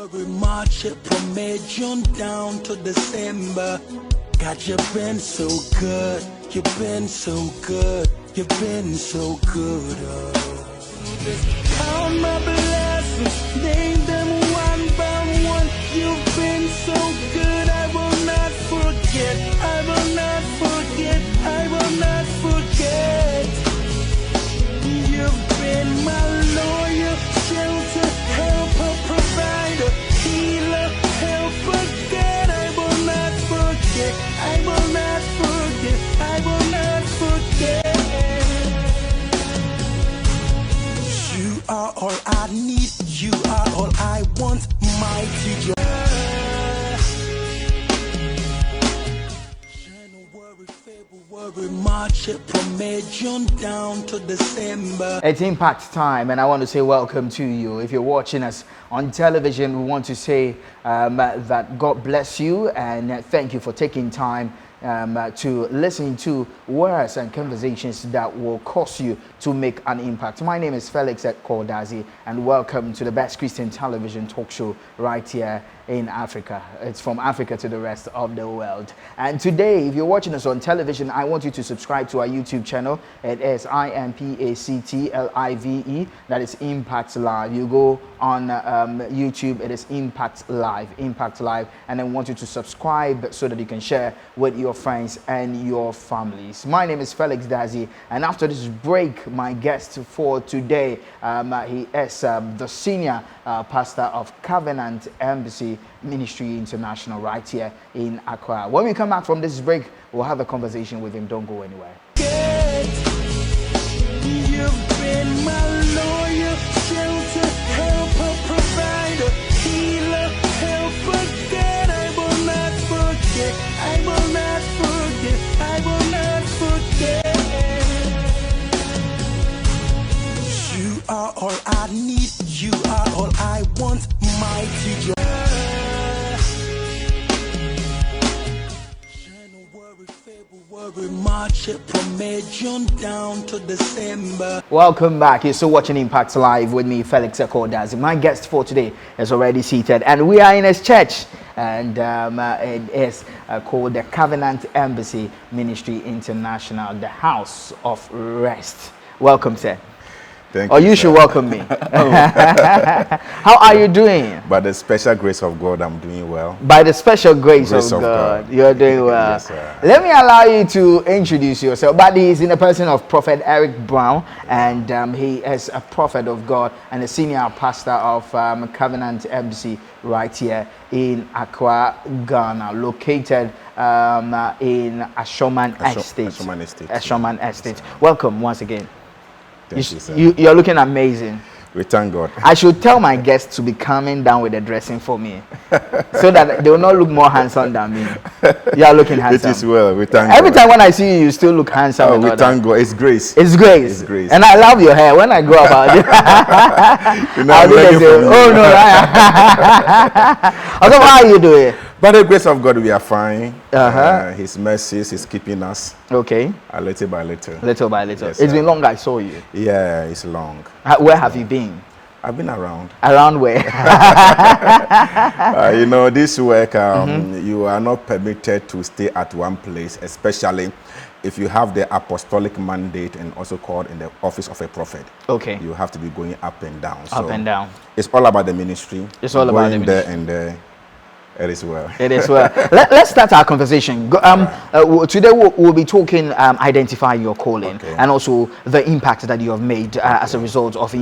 February, March, April, May, June down to December. God, you've been so good. You've been so good. You've been so good. Count my blessings, name them one by one. You've been so good. I will not forget. I will not forget. I will not forget. You've been my lawyer, shelter, helper, provider, healer, helper, God. I will not forget. I will not forget. I will not forget. You are all I need. You are all I want. Mighty God. January, February, March, April, May, June down to December. It's impact time, and I want to say welcome to you. If you're watching us on television, we want to say that God bless you and thank you for taking time to listen to words and conversations that will cause you to make an impact. My name is Felix Kordazi, and welcome to the best Christian television talk show right here in Africa. It's from Africa to the rest of the world. And today, if you're watching us on television, I want you to subscribe to our YouTube channel. It is IMPACTLIVE. That is Impact Live. You go on YouTube, it is Impact Live, and I want you to subscribe so that you can share with your friends and your families. My name is Felix Dazi, and after this break, my guest for today, he is the senior pastor of Covenant Embassy Ministry International right here in Accra. When we come back from this break, we'll have a conversation with him. Don't go anywhere. You've been my lawyer, shelter, helper, provider, healer, helper, God. I will not forget. I will not forget. I will not forget. You are all I need. You are all I want. Mighty God. January, February, March, April, May, June down to December. Welcome back. You're still watching Impact Live with me, Felix Kordazi. My guest for today is already seated, and we are in his church, and it is called the Covenant Embassy Ministry International, the House of Rest. Welcome, sir. Thank you, you should welcome me. How are you doing? By the special grace of God, I'm doing well. By the special grace of God, you're doing well. Yes, sir. Let me allow you to introduce yourself. But he's in the person of Prophet Eric Brown, and he is a prophet of God and a senior pastor of Covenant Embassy right here in Accra, Ghana, located in Ashoman Estate. Ashoman Estate. Welcome once again. Thank you, sir. You're looking amazing. We thank God. I should tell my guests to be coming down with the dressing for me, so that they will not look more handsome than me. You are looking handsome. It is well. We thank Every God. time when I see you, you still look handsome. Oh, we thank God. It's grace. It's grace. It's grace. And I love your hair. When I grow up, I'll do the same. Oh no! Also, how are you doing? By the grace of God, we are fine. His mercies is keeping us. Okay. Little by little. Little by little. Yes, it's been long I saw you. Yeah, it's long. Where have you been? I've been around. Around where? You know, this work, you are not permitted to stay at one place, especially if you have the apostolic mandate and also called in the office of a prophet. Okay. You have to be going up and down. Up and down. It's all about the ministry. It's all about the ministry. There and there. It is well. It is well. Let's start our conversation. Today we'll be talking, identify your calling, and also the impact that you have made as a result of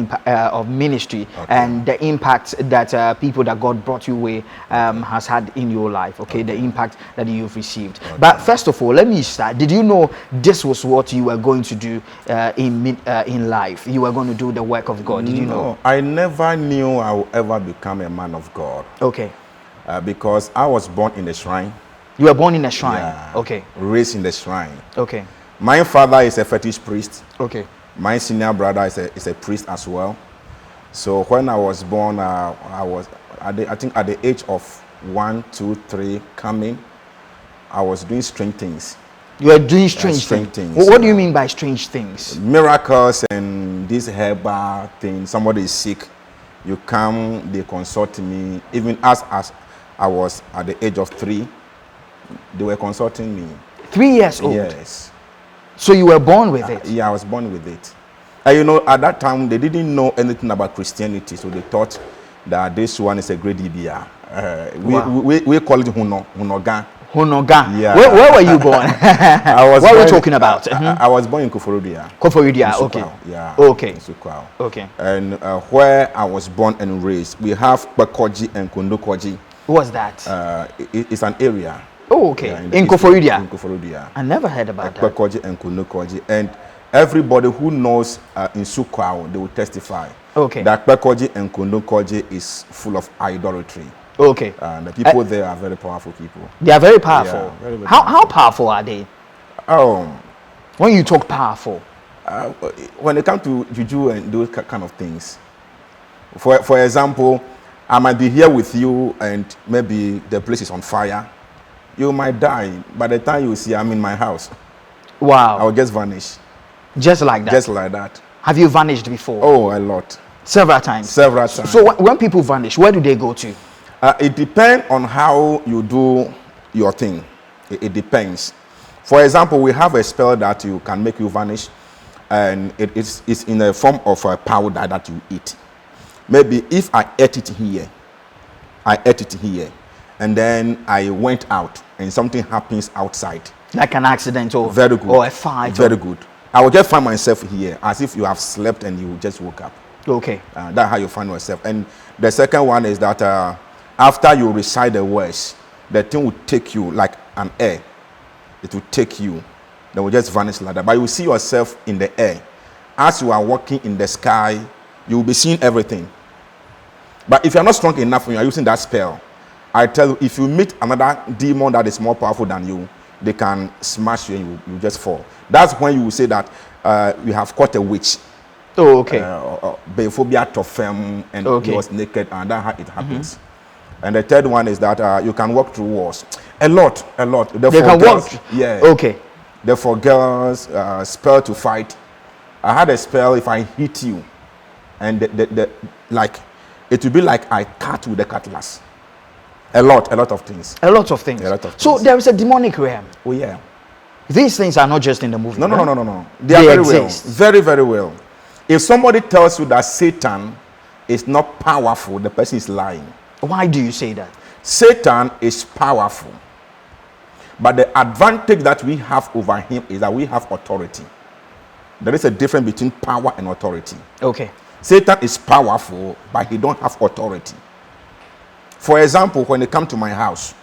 ministry, and the impact that people that God brought your way has had in your life. Okay, the impact that you've received. But first of all, let me start. Did you know this was what you were going to do in life? You were going to do the work of God. Did you know? I never knew I would ever become a man of God. Okay. Because I was born in the shrine. You were born in a shrine? Yeah, okay. Raised in the shrine. Okay. My father is a fetish priest. Okay. My senior brother is a priest as well. So when I was born, I think at the age of 1, 2, 3 coming, I was doing strange things. You are doing strange things. What do you mean by strange things? Miracles and these herbal things. Somebody is sick. You come, they consult me. Even as I was at the age of 3, they were consulting me. 3 years old? Yes. So you were born with it? Yeah, I was born with it. And you know, at that time, they didn't know anything about Christianity, so they thought that this one is a great DBR. We call it Hunoga. Hunoga. Yeah. Where were you born? What are we talking about? I was born in Koforidua. Koforidua, okay. Yeah. Okay. Okay. And where I was born and raised, we have Bekoji and Kondokoji. What's that? It's an area. Oh, okay. Yeah, in Koforidua? In Koforidua. I never heard about that. Bekoji and Kondokoji. And everybody who knows in Sukwao, they will testify. Okay. That Bekoji and Kondokoji is full of idolatry. Okay. And the people there are very powerful people. They are very powerful. Yeah, very, very how powerful are they? When you talk powerful, when it comes to juju and those kind of things, for example, I might be here with you and maybe the place is on fire. You might die. By the time you see I'm in my house, wow, I will just vanish. Just like that? Just like that. Have you vanished before? Oh, a lot. Several times? Several times. So when people vanish, where do they go to? It depends on how you do your thing. It depends. For example, we have a spell that you can make you vanish, and it's in a form of a powder that you eat. Maybe if I ate it here, and then I went out, and something happens outside. Like an accident or, very good. Or a fight? Very good. I will just find myself here, as if you have slept and you just woke up. Okay. That's how you find yourself. And the second one is that after you recite the words, the thing will take you like an air. It will take you. Then will just vanish like that. But you will see yourself in the air. As you are walking in the sky, you will be seeing everything. But if you are not strong enough when you are using that spell, I tell you, if you meet another demon that is more powerful than you, they can smash you and you just fall. That's when you will say that you have caught a witch. Oh, okay. Bephobia to femme, and okay. he was naked, and that's how it happens. Mm-hmm. And the third one is that you can walk through walls. A lot. They can walk? Yeah. Okay. Therefore, girls, spell to fight. I had a spell if I hit you, and like it will be like I cut with the cutlass. A lot of things. A lot of things. So there is a demonic realm. Oh yeah. These things are not just in the movie. No. They are very exist. Well. Very, very well. If somebody tells you that Satan is not powerful, the person is lying. Why do you say that? Satan is powerful. But the advantage that we have over him is that we have authority. There is a difference between power and authority. Okay. Satan is powerful, but he don't have authority. For example, when they come to my house,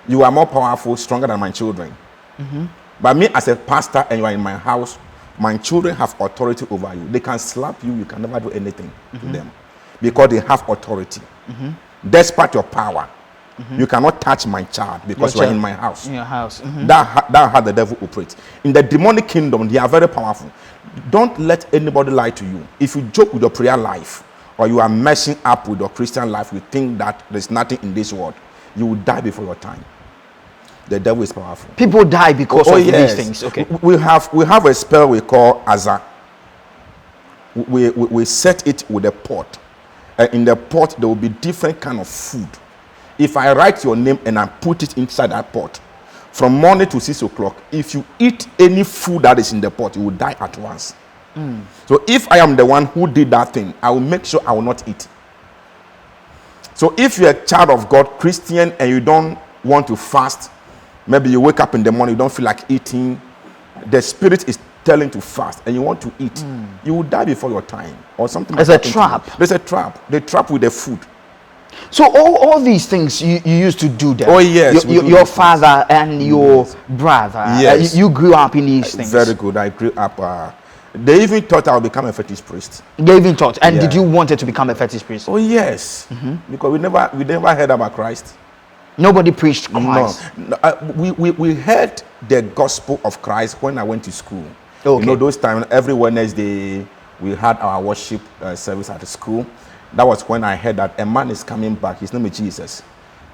you are more powerful, stronger than my children. Mm-hmm. But me as a pastor and you are in my house, my children have authority over you. They can slap you, you can never do anything to them. Because they have authority. Mm-hmm. Despite your power, you cannot touch my child because you are in my house. In your house. Mm-hmm. That's how the devil operates. In the demonic kingdom, they are very powerful. Don't let anybody lie to you. If you joke with your prayer life, or you are messing up with your Christian life, you think that there's nothing in this world, you will die before your time. The devil is powerful. People die because of these things. Okay. We have a spell we call Aza. We set it with a pot. In the pot, there will be different kind of food. If I write your name and I put it inside that pot, from morning to 6 o'clock, if you eat any food that is in the pot, you will die at once. So if I am the one who did that thing, I will make sure I will not eat. So if you're a child of God, Christian, and you don't want to fast, maybe you wake up in the morning, you don't feel like eating, the spirit is telling to fast, and you want to eat, you will die before your time, or something. There's a trap. There's a trap. They trap with the food. So all these things you used to do them. Oh yes. Your father and your brother. Yes. You grew up in these things. Very good. I grew up. They even thought I would become a fetish priest. They even thought. And did you wanted to become a fetish priest? Oh yes. Because we never heard about Christ. Nobody preached Christ. No. We heard the gospel of Christ when I went to school. Okay. You know, those times every Wednesday we had our worship service at the school. That was when I heard that a man is coming back. His name is Jesus.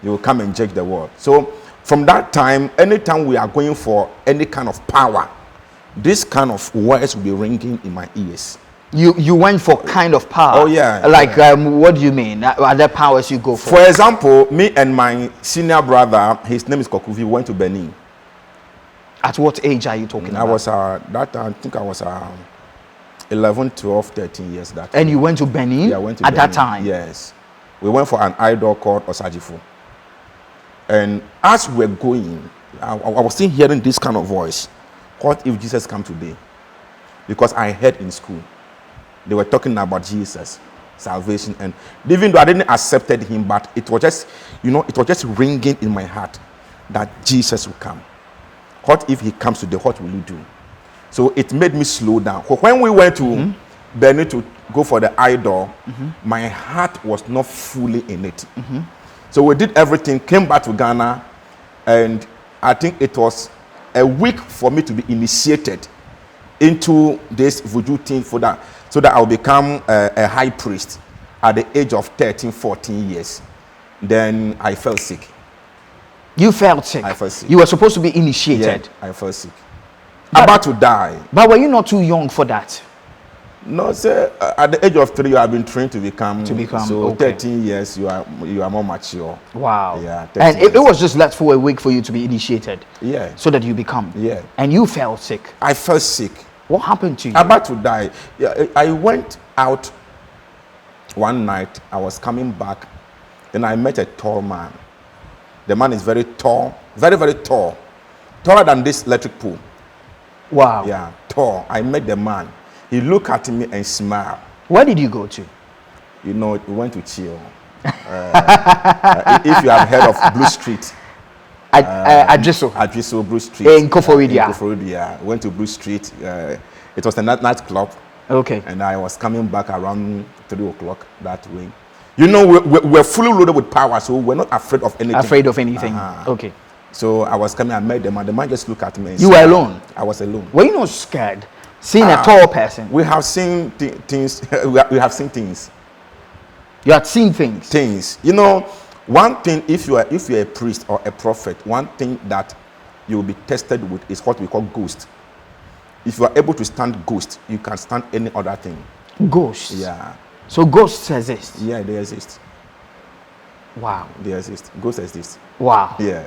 He will come and judge the world. So from that time, anytime we are going for any kind of power, this kind of words will be ringing in my ears. You went for kind of power. Oh, yeah. Like what do you mean? Are there powers you go for? For example, me and my senior brother, his name is Kokuvi, went to Benin. At what age are you talking I about? was that time, I think I was 11, 12, 13 years that time. And you went to Benin? Yeah, I went to at Benin. that time? Yes. We went for an idol called Osajifu. And as we're going, I was still hearing this kind of voice. What if Jesus come today? Because I heard in school, they were talking about Jesus, salvation. And even though I didn't accepted him, but it was just, it was just ringing in my heart that Jesus will come. What if he comes today? What will you do? So it made me slow down. When we went to Benin to go for the idol, my heart was not fully in it. So we did everything, came back to Ghana, and I think it was a week for me to be initiated into this voodoo thing so that I'll become a high priest at the age of 13, 14 years. Then I fell sick. You felt sick? I felt sick. You were supposed to be initiated? Yeah, I fell sick. About to die. But were you not too young for that? No, sir. At the age of 3, you have been trained to become. So okay. 13 years, you are more mature. Wow. Yeah. And it was just left for a week for you to be initiated. Yeah. So that you become. Yeah. And you felt sick. I felt sick. What happened to you? About to die. Yeah. I went out one night. I was coming back. Then I met a tall man. The man is very tall, very, very tall, taller than this electric pole. Wow. Yeah, tall. I met the man. He looked at me and smiled. Where did you go to? We went to chill. If you have heard of Blue Street. Adjiso. Blue Street. In Koforidia. Yeah. Went to Blue Street. It was a nightclub. Okay. And I was coming back around 3 o'clock that way. We're fully loaded with power, so we're not afraid of anything. Okay. So I was coming, I met the man. The man just looked at me. You were alone? I was alone. Were you not scared seeing a tall person? We have seen things. We have seen things. You had seen things? Things. One thing, if you're a priest or a prophet, one thing that you will be tested with is what we call ghost. If you are able to stand ghost, you can stand any other thing. Ghosts? Yeah. So ghosts exist? Yeah, they exist. Wow. They exist. Ghosts exist. Wow. Yeah.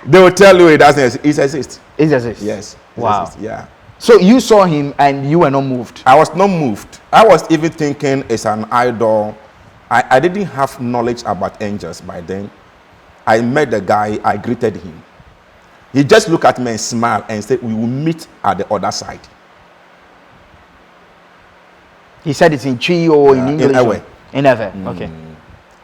They will tell you it doesn't exist. It exists. It exists? Yes. Wow. Exists. Yeah. So you saw him and you were not moved? I was not moved. I was even thinking it's an idol. I didn't have knowledge about angels by then. I met the guy. I greeted him. He just looked at me and smiled and said, "We will meet at the other side." He said it's in Chi or in English? In Ewe. In Ewe, okay.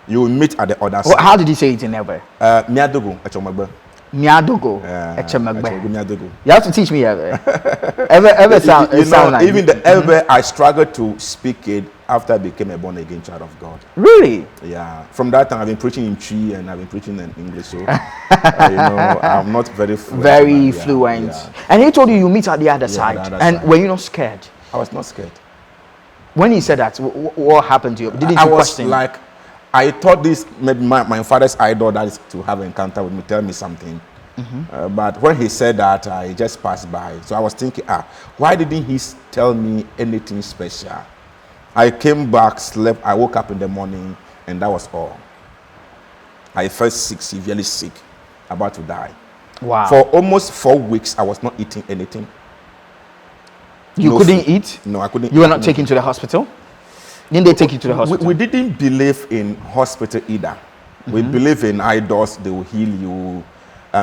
You will meet at the other side. How did he say it in Ewe? Miadogo, Echomagbe. Miadogo, Echomagbe. Miadogo. You have to teach me Ewe. Ewe sound like... Even the Ewe, I struggled to speak it after I became a born-again child of God. Really? Yeah. From that time, I've been preaching in Chi and I've been preaching in English. So, I'm not very fluent. Very fluent. Yeah. And he told you meet at the other side. The other and side. were you not scared? I was not scared. When he said that, what happened to you? Didn't you question? I thought this maybe my father's idol that is to have an encounter with me, tell me something. But when he said that, I just passed by. So I was thinking, why didn't he tell me anything special? I came back, slept, I woke up in the morning, and that was all. I felt sick, severely sick, about to die. Wow. For almost 4 weeks, I was not eating anything. You couldn't eat? No, I couldn't. You were not taken to the hospital? Didn't they take you to the hospital? We didn't believe in hospital either. We believe in idols, they will heal you.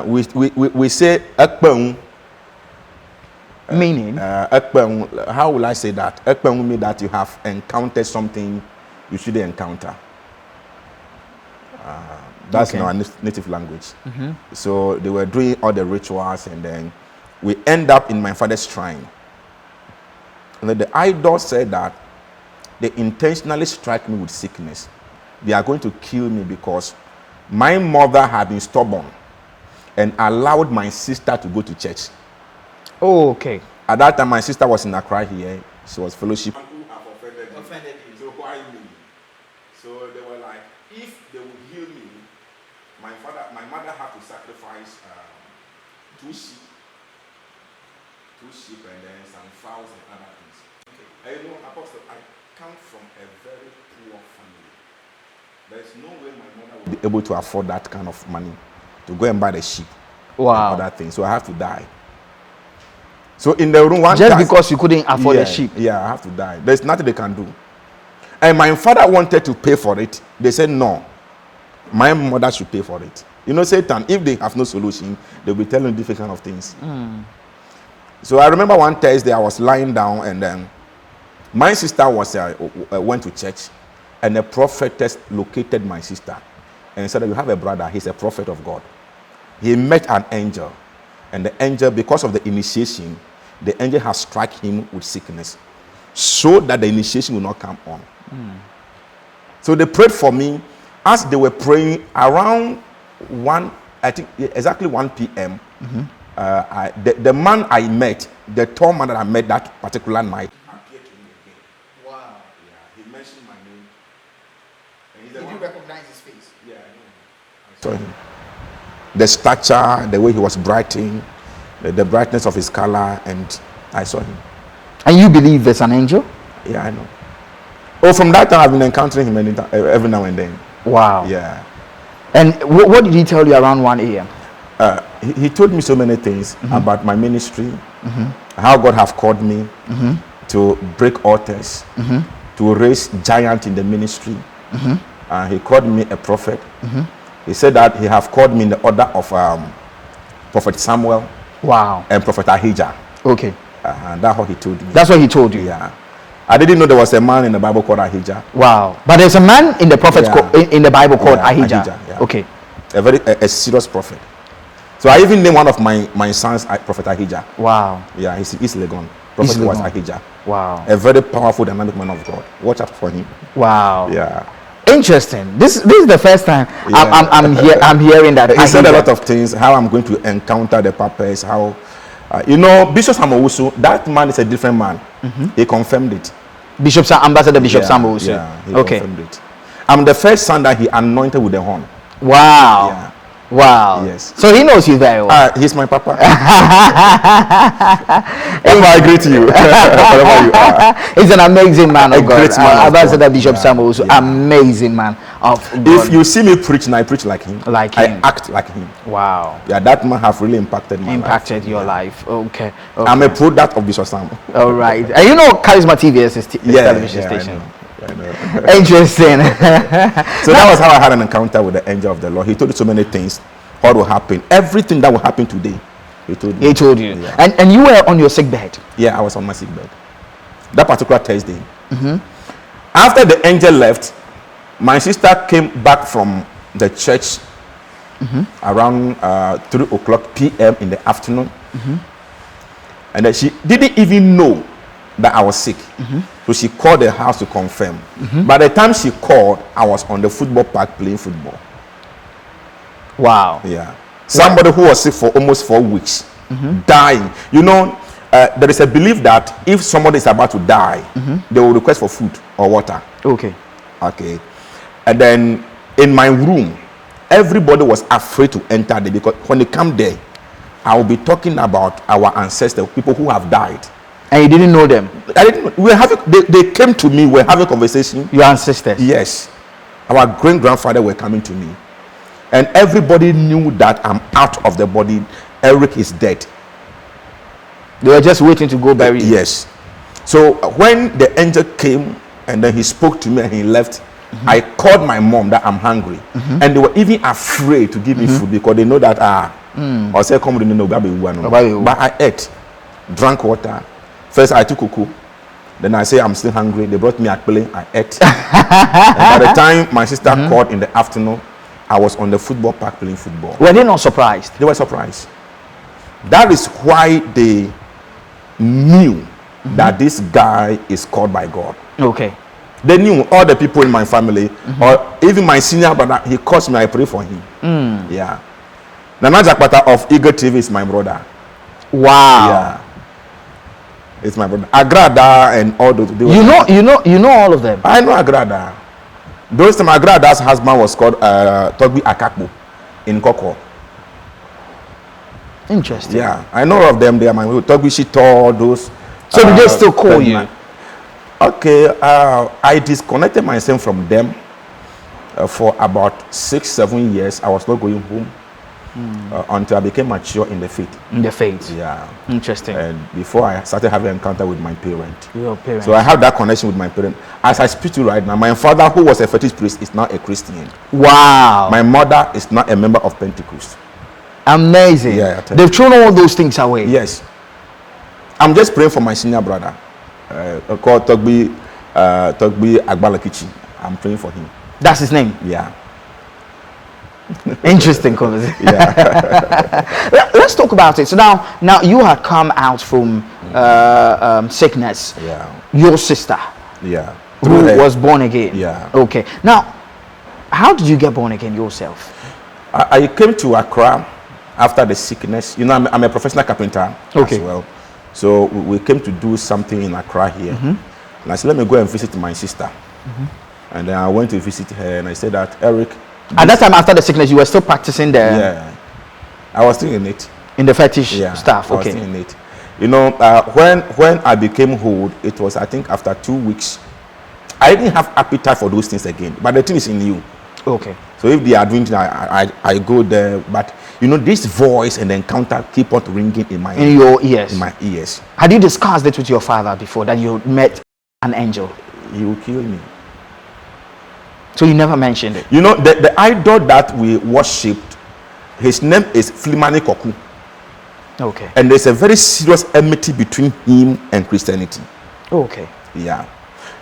We say, meaning? How will I say that? Ekpeng means that you have encountered something you shouldn't encounter. That's in our native language. So they were doing all the rituals, and then we end up in my father's shrine. And then the idol said that they intentionally strike me with sickness. They are going to kill me because my mother had been stubborn and allowed my sister to go to church. Oh, okay. At that time, my sister was in Accra here. She was fellowship. Who have offended you. So why me? So they were like, if they would heal me, my mother had to sacrifice 2 sheep and then some fowls and other things. Apostle, I come from a very poor family. There's no way my mother will be able to afford that kind of money to go and buy the sheep and other things. So I have to die. So in the room, just because you couldn't afford the sheep. Yeah, I have to die. There's nothing they can do. And my father wanted to pay for it. They said no. My mother should pay for it. You know, Satan, if they have no solution, they'll be telling different kind of things. So I remember one Thursday I was lying down, and then my sister was went to church, and the prophetess located my sister and said, "You have a brother. He's a prophet of God. He met an angel, and the angel, because of the initiation, the angel has struck him with sickness, so that the initiation will not come on." So they prayed for me. As they were praying, around 1, I think exactly 1 p.m. The man I met, the tall man that I met that particular night, appeared to me again. Wow. Yeah, he mentioned my name. And Did you recognize his face? Yeah, I know. I saw him. The stature, the way he was brightening, the brightness of his color, and I saw him. And you believe there's an angel? Yeah, I know. Oh, from that time I've been encountering him every now and then. Wow. Yeah. And what did he tell you around 1 a.m.? He told me so many things about my ministry, how God have called me to break altars, to raise giants in the ministry. He called me a prophet. He said that he have called me in the order of Prophet Samuel. Wow. And Prophet Ahijah. Okay. And that's what he told me. That's what he told you? Yeah. I didn't know there was a man in the Bible called Ahijah. Wow. But there's a man in the prophet in the Bible called Ahijah. Yeah. Okay. A serious prophet. So I even named one of my sons Prophet Ahijah. Wow. Yeah, he's East Legon. Prophet was Ahijah. Wow. A very powerful, dynamic man of God. Watch out for him. Wow. Yeah. Interesting. This is the first time I'm hearing that. He said a lot of things. How I'm going to encounter the purpose. How, Bishop Samowusu. That man is a different man. He confirmed it. Ambassador Bishop Samowusu. Yeah. He confirmed it. I'm the first son that he anointed with the horn. Wow. Yeah. Wow. Yes. So he knows you very well. He's my papa. I greet you. Wherever you are. He's an amazing man of God. Great man Ambassador Bishop Samuel, amazing man of God. If you see me preach, and I preach like him. Like him. I act like him. Wow. Yeah, that man have really impacted my life. Impacted your life. Okay. I'm a product of Bishop Sam. All right. And you know Charisma TV is his television station. I know. Interesting. So that was how I had an encounter with the angel of the Lord. He told me so many things. What will happen? Everything that will happen today. He told me. He told you. Yeah. And you were on your sick bed. Yeah, I was on my sick bed. That particular Thursday. After the angel left, my sister came back from the church around 3 o'clock p.m. in the afternoon. And then she didn't even know that I was sick. So she called the house to confirm. By the time she called, I was on the football park playing football. Wow. Yeah. Somebody who was sick for almost 4 weeks, dying. There is a belief that if somebody is about to die, they will request for food or water. Okay. And then in my room, everybody was afraid to enter there, because when they come there, I will be talking about our ancestors, people who have died. And you didn't know them? I didn't. They came to me. We're having a conversation. Your ancestors? Yes. Our great grandfather were coming to me, and everybody knew that I'm out of the body. Eric is dead. They were just waiting to go bury you. Yes. So when the angel came and then he spoke to me and he left, I called my mom that I'm hungry, and they were even afraid to give me food, because they know that or say come no, but I ate, drank water. First I took kuku, then I say I'm still hungry. They brought me akpele, I ate. And by the time my sister called in the afternoon, I was on the football park playing football. Were they not surprised? They were surprised. That is why they knew that this guy is called by God. Okay. They knew, all the people in my family, or even my senior brother, he calls me, I pray for him. Yeah. Nana Jakpata of Eagle TV is my brother. Wow. Yeah. It's my brother. Agrada and all those. You know all of them. I know Agrada. Those time Agrada's husband was called Togbi Akakbo in Koko. Interesting. Yeah, I know of them. They are my Togbi Shito, those. So do they still call you? Okay, I disconnected myself from them for about 6-7 years. I was not going home until I became mature in the faith. In the faith. Yeah. Interesting. And before I started having an encounter with my parent. Your parents. So I have that connection with my parent. As I speak to you right now, my father, who was a fetish priest, is now a Christian. Wow. My mother is not a member of Pentecost. Amazing. Yeah, they've thrown all those things away. Yes. I'm just praying for my senior brother, called Togbi Agbalakichi. I'm praying for him. That's his name. Yeah. Interesting conversation. Yeah. Let's talk about it. So now you had come out from sickness. Yeah. Your sister, Yeah. who was born again. Yeah. Okay. Now, how did you get born again yourself? I came to Accra after the sickness. You know, I'm a professional carpenter Okay. as well. So we came to do something in Accra here. And I said, let me go and visit my sister. And then I went to visit her and I said that, Eric. At that time, after the sickness, you were still practicing there. Yeah. I was still in it. In the fetish Yeah. stuff. I was Okay. still in it. You know, when I became old, it was, I think, after 2 weeks. I didn't have appetite for those things again. But the thing is in you. Okay. So if they are doing it, I go there. But you know, this voice and the encounter keep on ringing in my In your ears. in my ears. Had you discussed it with your father before that you met an angel? He will kill me. So you never mentioned it. You know, the idol that we worshipped, his name is Flimani Koku. Okay. And there's a very serious enmity between him and Christianity. Okay. Yeah.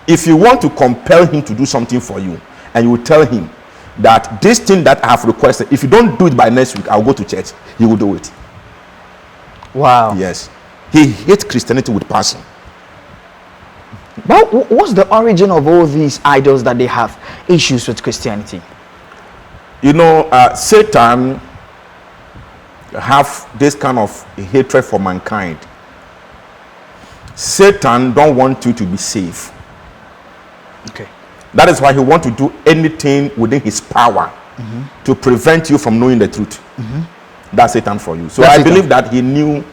If you want to compel him to do something for you, and you will tell him that this thing that I have requested, if you don't do it by next week, I'll go to church, he will do it. Wow. Yes. He hates Christianity with passion. But what's the origin of all these idols that they have issues with Christianity? You know, Satan have this kind of hatred for mankind. Satan don't want you to be safe. Okay. That is why he wants to do anything within his power to prevent you from knowing the truth. That's Satan for you. So That's I Satan. believe that he knew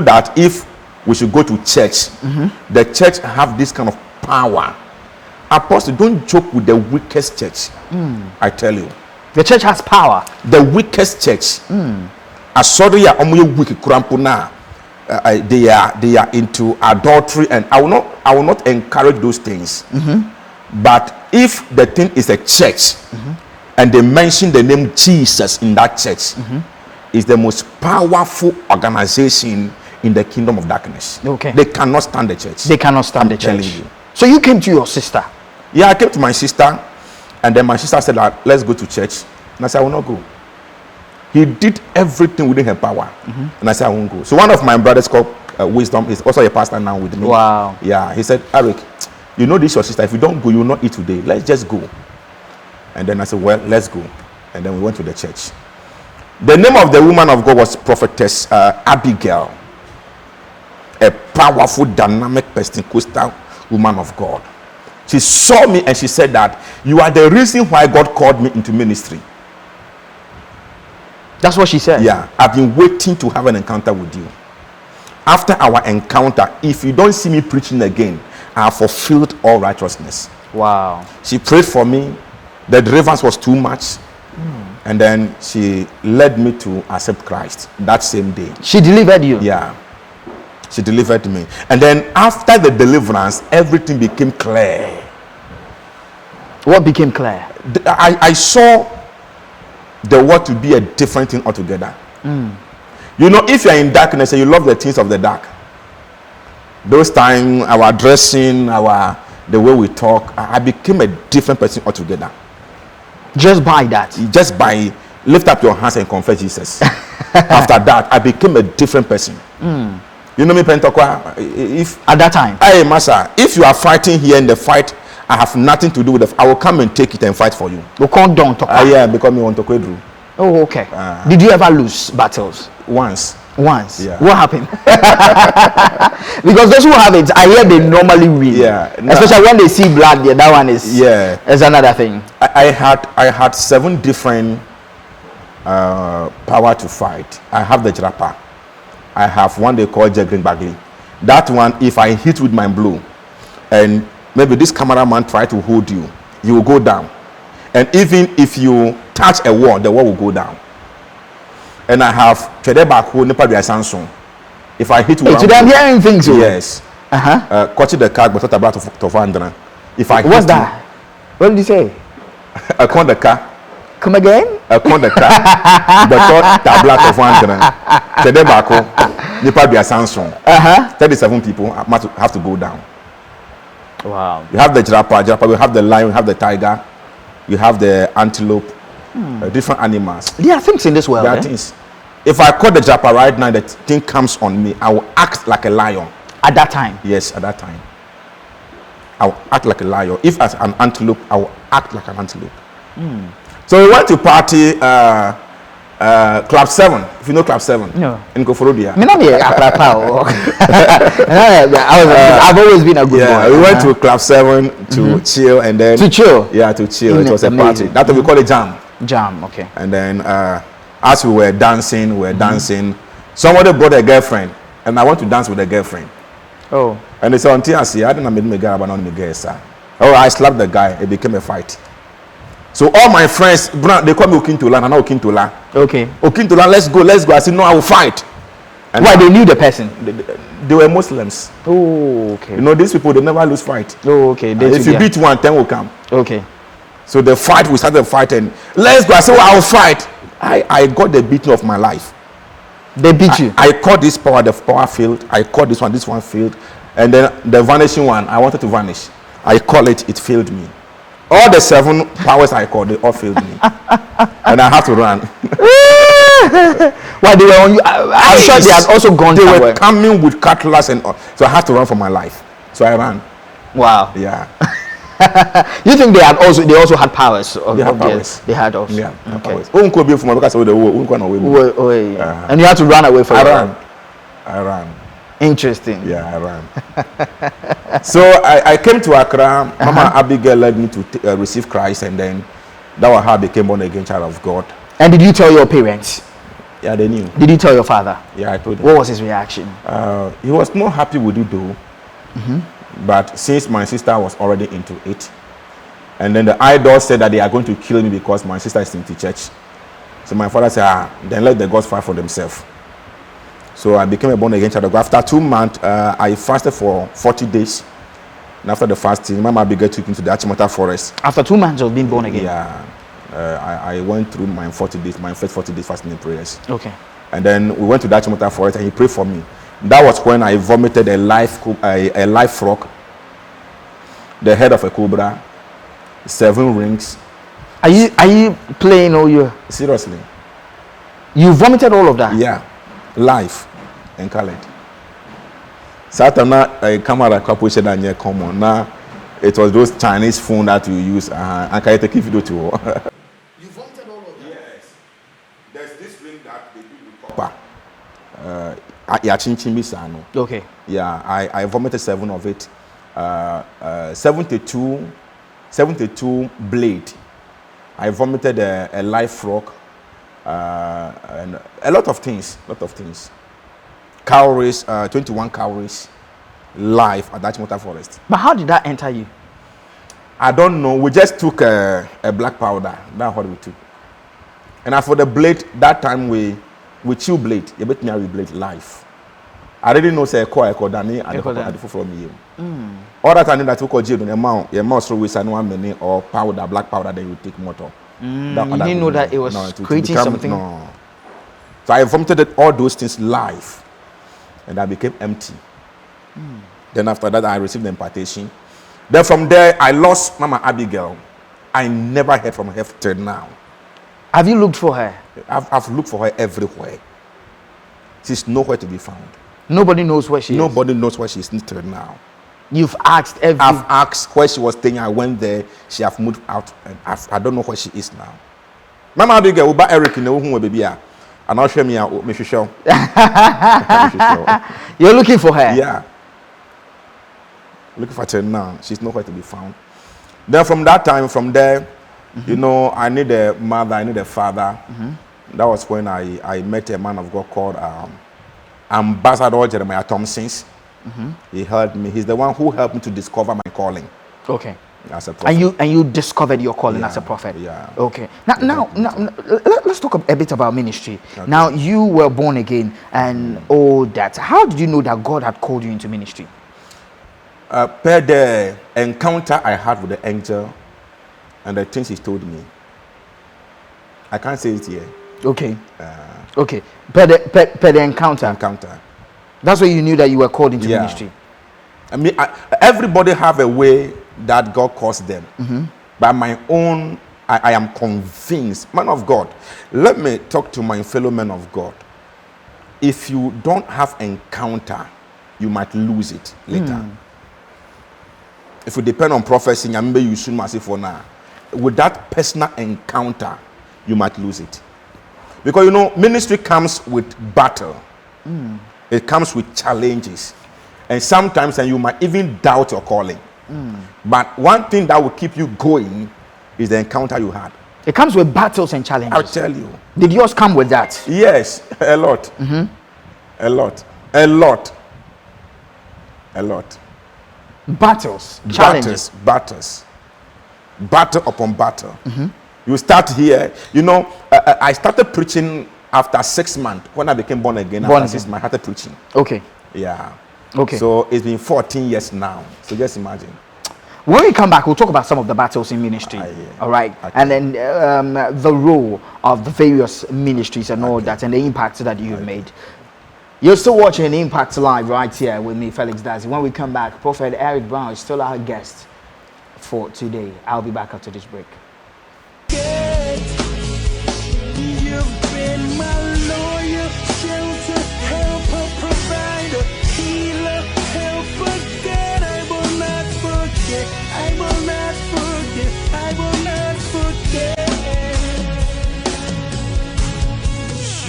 that if we should go to church, the church have this kind of power. Apostle, don't joke with the weakest church. I tell you. The church has power. The weakest church. Asori ya omo ye weak kurampo na. They are into adultery, and I will not encourage those things. But if the thing is a church and they mention the name Jesus in that church, is the most powerful organization in the kingdom of darkness. Okay. They cannot stand the church. They cannot stand the telling church. you. So you came to your sister. Yeah, I came to my sister, and then my sister said that let's go to church, and I said I will not go. He did everything within her power, and I said I won't go. So one of my brothers called Wisdom is also a pastor now with me. Wow. Yeah, he said, Eric, you know this your sister. If you don't go, you will not eat today. Let's just go. And then I said, well, let's go. And then we went to the church. The name of the woman of God was Prophetess Abigail, a powerful, dynamic, Pentecostal woman of God. She saw me and she said that you are the reason why God called me into ministry. That's what she said. Yeah, I've been waiting to have an encounter with you. After our encounter, if you don't see me preaching again, I have fulfilled all righteousness. Wow. She prayed for me. The deliverance was too much. And then she led me to accept Christ that same day. She delivered you. Yeah. She delivered me. And then after the deliverance, everything became clear. What became clear? I saw the world to be a different thing altogether. You know, if you're in darkness and you love the things of the dark, those times, our dressing, the way we talk, I became a different person altogether. Just by that. Just by lift up your hands and confess Jesus. After that, I became a different person. You know me, Pentokwa? If At that time. hey, Master, if you are fighting here in the fight, I have nothing to do with it. I will come and take it and fight for you. You can't don't talk. Yeah, because me want to quadru. Oh, okay. Did you ever lose battles? Once. Once. Yeah. What happened? Because those who have it, I hear they normally win. Yeah. No. Especially when they see blood, yeah, that one is another thing. I had 7 different power to fight. I have the Jirapa. I have one they call Jegrin Bagley. That one, if I hit with my blow, and maybe this cameraman try to hold you, you will go down. And even if you touch a wall, the wall will go down. And I have Samsung. If I hit today I'm hearing things. Yes. Coach the car, but about to find. If I what's that? What did you say? I call the car. Come again? I call the car. But tablet of one. Today back Nipa be a Samsung. 37 people have to go down. Wow. You have the giraffe, you have the lion, you have the tiger, you have the antelope, different animals. There are things in this world. There are things. If I call the giraffe right now, the thing comes on me, I will act like a lion. At that time? Yes, at that time. I will act like a lion. If as an antelope, I will act like an antelope. So we went to party Club 7. If you know Club 7. No. In Koforodia. I've always been a good boy. We went to Club 7 to chill and then... To chill? Yeah, to chill. It was a party. That's what we call it jam. Jam, okay. And then as we were dancing, somebody brought a girlfriend and I want to dance with a girlfriend. Oh. And they said, until I see, I didn't make me girl, but not me girl, sir. Oh, I slapped the guy. It became a fight. So all my friends, they call me Okintola, and I'm not Okintola. Okay. Okintola, let's go. I said, no, I will fight. And why? They knew the person? They were Muslims. Oh, okay. You know, these people, they never lose fight. Oh, okay. If you beat one, 10 will come. Okay. So the fight, we started fighting. Let's go. I said, well, I will fight. I got the beating of my life. They beat you? I caught this power, the power failed. I caught this one failed. And then the vanishing one, I wanted to vanish. I call it failed me. All the 7 powers I called, they all failed me. And I have to run. Why they were on you? I'm sure they had also gone. They were coming with cutlass and all. So I had to run for my life. So I ran. Wow. Yeah. You think they also had powers? They had powers. They had also. Yeah. Okay. And you had to run away from it. I ran. Interesting. Yeah, I ran. So I came to Accra. Mama Abigail led me to receive Christ, and then that was how I became born again child of God. And did you tell your parents? Yeah, they knew. Did you tell your father? Yeah, I told him. What was his reaction? He was not happy with it though. But since my sister was already into it, and then the idol said that they are going to kill me because my sister is into church. So my father said, then let the gods fight for themselves. So I became a born again child of God. After 2 months, I fasted for 40 days. And after the fasting, Mama Abigail took me to the Achimota forest. After 2 months of being born again? Yeah. I went through my 40 days, my first 40 days fasting and prayers. Okay. And then we went to the Achimota forest and he prayed for me. That was when I vomited a live frog, the head of a cobra, 7 rings. Are you playing or you? Seriously. You vomited all of that? Yeah. Live and colored. Satana a camera capuchin and common. Now it was those Chinese phone that you use and can take video to. You vomited all of that? Yes. There's this ring that they do with copper. Okay. Yeah, I vomited 7 of it. 72 blade. I vomited a live frog. And a lot of things. Calories, 21 calories live at that Achimota forest. But how did that enter you? I don't know. We just took a black powder. That's what we took. And as for the blade, that time we chew blade. You bet me I will blade live. I didn't know say I call Danny and the from me. All that I knew that we call jail the amount so we sign 1 minute or powder, black powder, then you take motor. You didn't know that it was creating something? No. So I vomited all those things live. And I became empty. Then after that, I received the impartation. Then from there, I lost Mama Abigail. I never heard from her till now. Have you looked for her? I've looked for her everywhere. She's nowhere to be found. Nobody knows where she is? Nobody knows where she is till now. You've asked every... I've asked where she was staying. I went there. She have moved out. And I don't know where she is now. Mama Abigail, Uba Eric, and I'll show me out. You're looking for her? Yeah. Looking for her now. She's nowhere to be found. Then from that time, from there, you know, I need a mother, I need a father. That was when I met a man of God called Ambassador Jeremiah Thompson. He helped me. He's the one who helped me to discover my calling Okay. as a prophet. And you discovered your calling as a Yeah, prophet. yeah. Okay. Now, let's talk a bit about ministry. Okay. Now, you were born again and all that. How did you know that God had called you into ministry? Per the encounter I had with the angel and the things he told me. I can't say it here. Okay. Okay. Per the encounter. That's why you knew that you were called into ministry. I mean, everybody have a way that God calls them. By my own, I am convinced. Man of God, let me talk to my fellow men of God. If you don't have encounter, you might lose it later. If you depend on prophecy, you soon must for now. With that personal encounter, you might lose it. Because ministry comes with battle. It comes with challenges. And sometimes you might even doubt your calling. But one thing that will keep you going is the encounter you had. It comes with battles and challenges. I'll tell you. Did yours come with that? Yes, a lot. A lot. Battles, challenges. Battles. Battle upon battle. You start here. I started preaching after 6 months. When I became born again, after 6 months, I started preaching. Okay. Yeah. Okay. So it's been 14 years now. So just imagine. When we come back, we'll talk about some of the battles in ministry. All right. Okay. And then the role of the various ministries and all that, and the impact that you've made. You're still watching Impact Live right here with me, Felix Dazi. When we come back, Prophet Eric Brown is still our guest for today. I'll be back after this break. You've been my lawyer, shelter, helper, provider, healer, helper, God. I will not forget. I will not forget. I will not forget.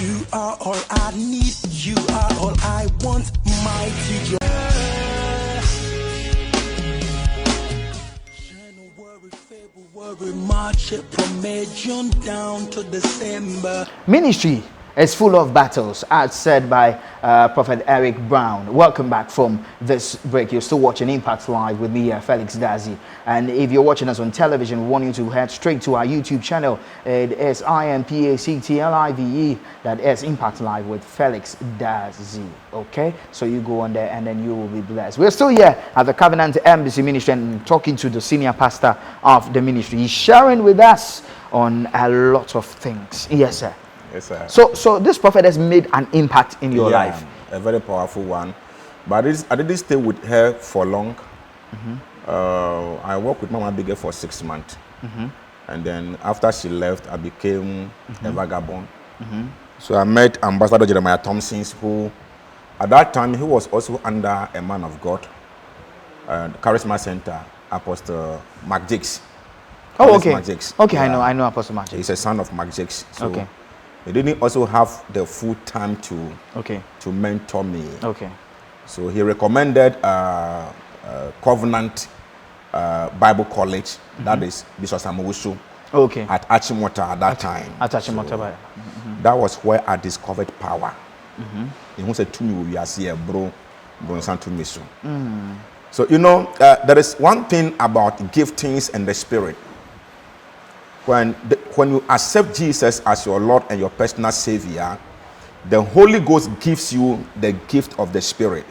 You are all I need. You are all I want. Mighty God. February, March, April, May, June down to December. Ministry is full of battles, as said by Prophet Eric Brown. Welcome back from this break. You're still watching Impact Live with me, Felix Dazi. And if you're watching us on television, we want you to head straight to our YouTube channel. It is IMPACTLIVE. That is Impact Live with Felix Dazi. Okay? So you go on there and then you will be blessed. We're still here at the Covenant Embassy Ministry and talking to the senior pastor of the ministry. He's sharing with us on a lot of things. Yes, sir. Yes, sir. So this prophet has made an impact in your life. A very powerful one. But I didn't stay with her for long. I worked with Mama Bigger for 6 months. And then after she left, I became a vagabond. So I met Ambassador Jeremiah Thompson, who at that time, he was also under a man of God, Charisma Center, Apostle Mark Jakes. Oh, okay. Mark Jakes. Okay, Yeah. I know Apostle Mark Jakes. He's a son of Mark Jakes. So Okay. he didn't also have the full time to mentor me. Okay. So he recommended Covenant Bible College, that is Bishop Samuel Okay. at Achimota at that time. At Achimota. That was where I discovered power. He said to me, "We are here, bro. So there is one thing about giftings and the Spirit. When you accept Jesus as your Lord and your personal Savior, the Holy Ghost gives you the gift of the Spirit.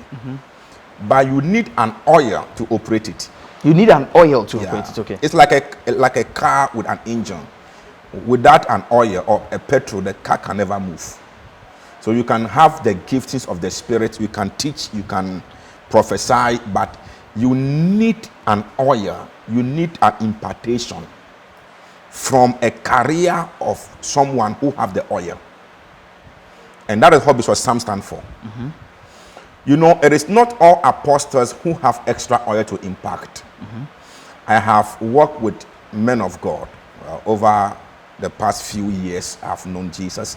But you need an oil to operate it. You need an oil to operate it. Okay. It's like a car with an engine. Without an oil or a petrol, the car can never move. So you can have the giftings of the Spirit. You can teach. You can prophesy. But you need an oil. You need an impartation from a career of someone who have the oil. And that is what Bishop Sam stands for. It is not all apostles who have extra oil to impact. I have worked with men of God over the past few years. I've known Jesus.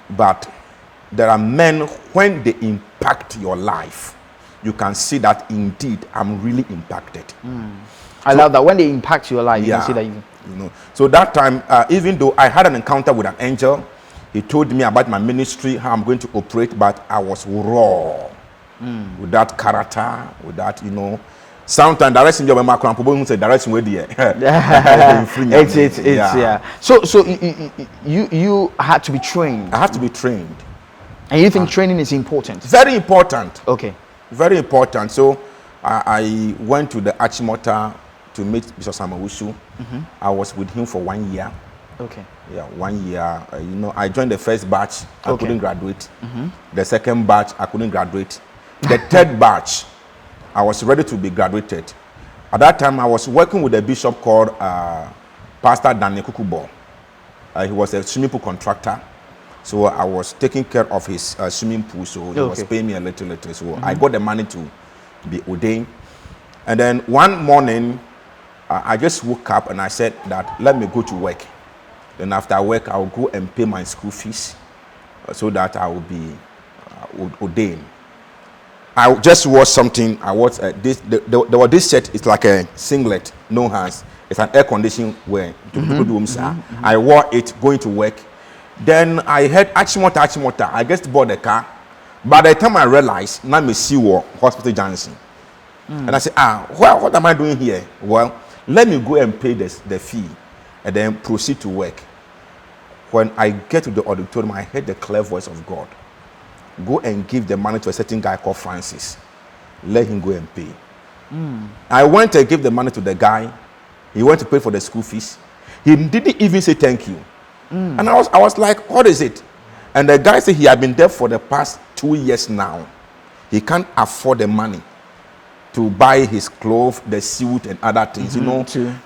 But there are men, when they impact your life, you can see that indeed I'm really impacted. I love that. When they impact your life, you can see that you... So that time, even though I had an encounter with an angel, he told me about my ministry, how I'm going to operate, but I was raw. with that character, with that, sometimes direction job and macro people say direction where the yeah. So you had to be trained. I have to be trained. And you think training is important? Very important. Okay. Very important. So I went to the Achimota to meet Bishop Samawusu. I was with him for 1 year. Okay. Yeah, 1 year. I joined the first batch. I couldn't graduate. The second batch, I couldn't graduate. The third batch, I was ready to be graduated. At that time, I was working with a bishop called Pastor Daniel Kukubo. He was a swimming pool contractor. So I was taking care of his swimming pool. So he was paying me a little. So I got the money to be ordained. And then one morning, I just woke up and I said that let me go to work. Then after work, I'll go and pay my school fees so that I will be ordained. I just wore something. I wore this. There was this shirt. It's like a singlet, no hands. It's an air conditioning wear. I wore it going to work. Then I heard Achimota. I just bought the car. By the time I realized, now me see Hospital Johnson. And I said, what am I doing here? Well, let me go and pay the fee and then proceed to work. When I get to the auditorium, I heard the clear voice of God. Go and give the money to a certain guy called Francis. Let him go and pay. I went and gave the money to the guy. He went to pay for the school fees. He didn't even say thank you. And I was like, what is it? And the guy said he had been there for the past 2 years now. He can't afford the money to buy his clothes, the suit, and other things.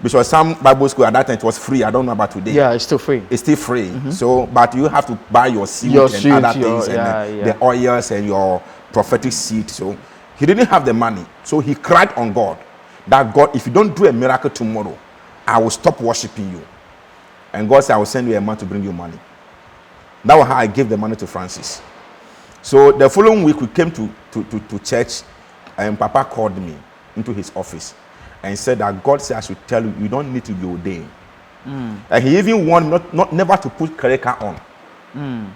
Because some Bible school at that time it was free. I don't know about today. Yeah, it's still free. It's still free. So, but you have to buy your suit and other things, and the oils and your prophetic seed. So he didn't have the money. So he cried on God that God, if you don't do a miracle tomorrow, I will stop worshiping you. And God said, I will send you a man to bring you money. That was how I gave the money to Francis. So the following week we came to church, and Papa called me into his office and said that God said I should tell you, you don't need to be ordained. And he even warned me not never to put Kareka on.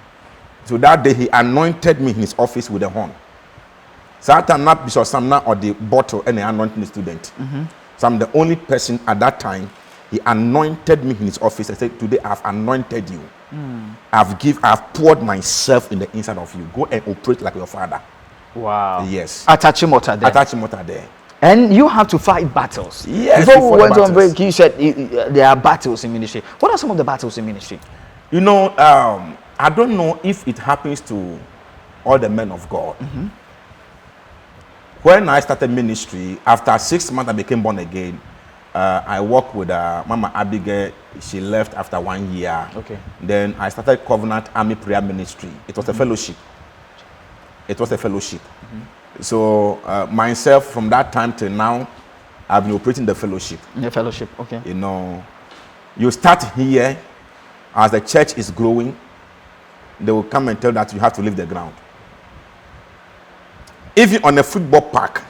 So that day he anointed me in his office with a horn. So I'm not Bishop Samna or the bottle and the anointing student. So I'm the only person at that time. He anointed me in his office and said, today I've anointed you. I've poured myself in the inside of you. Go and operate like your father. Wow. Yes. At Achimota there. At Achimota there. And you have to fight battles. Yes. Before we went on break, you said there are battles in ministry. What are some of the battles in ministry? I don't know if it happens to all the men of God. When I started ministry, after 6 months I became born again. I worked with Mama Abigail. She left after 1 year. Okay. Then I started Covenant Army Prayer Ministry. It was a fellowship. It was a fellowship. So myself, from that time till now, I've been operating the fellowship. The fellowship, okay. You start here, as the church is growing, they will come and tell that you have to leave the ground. Even on a football park,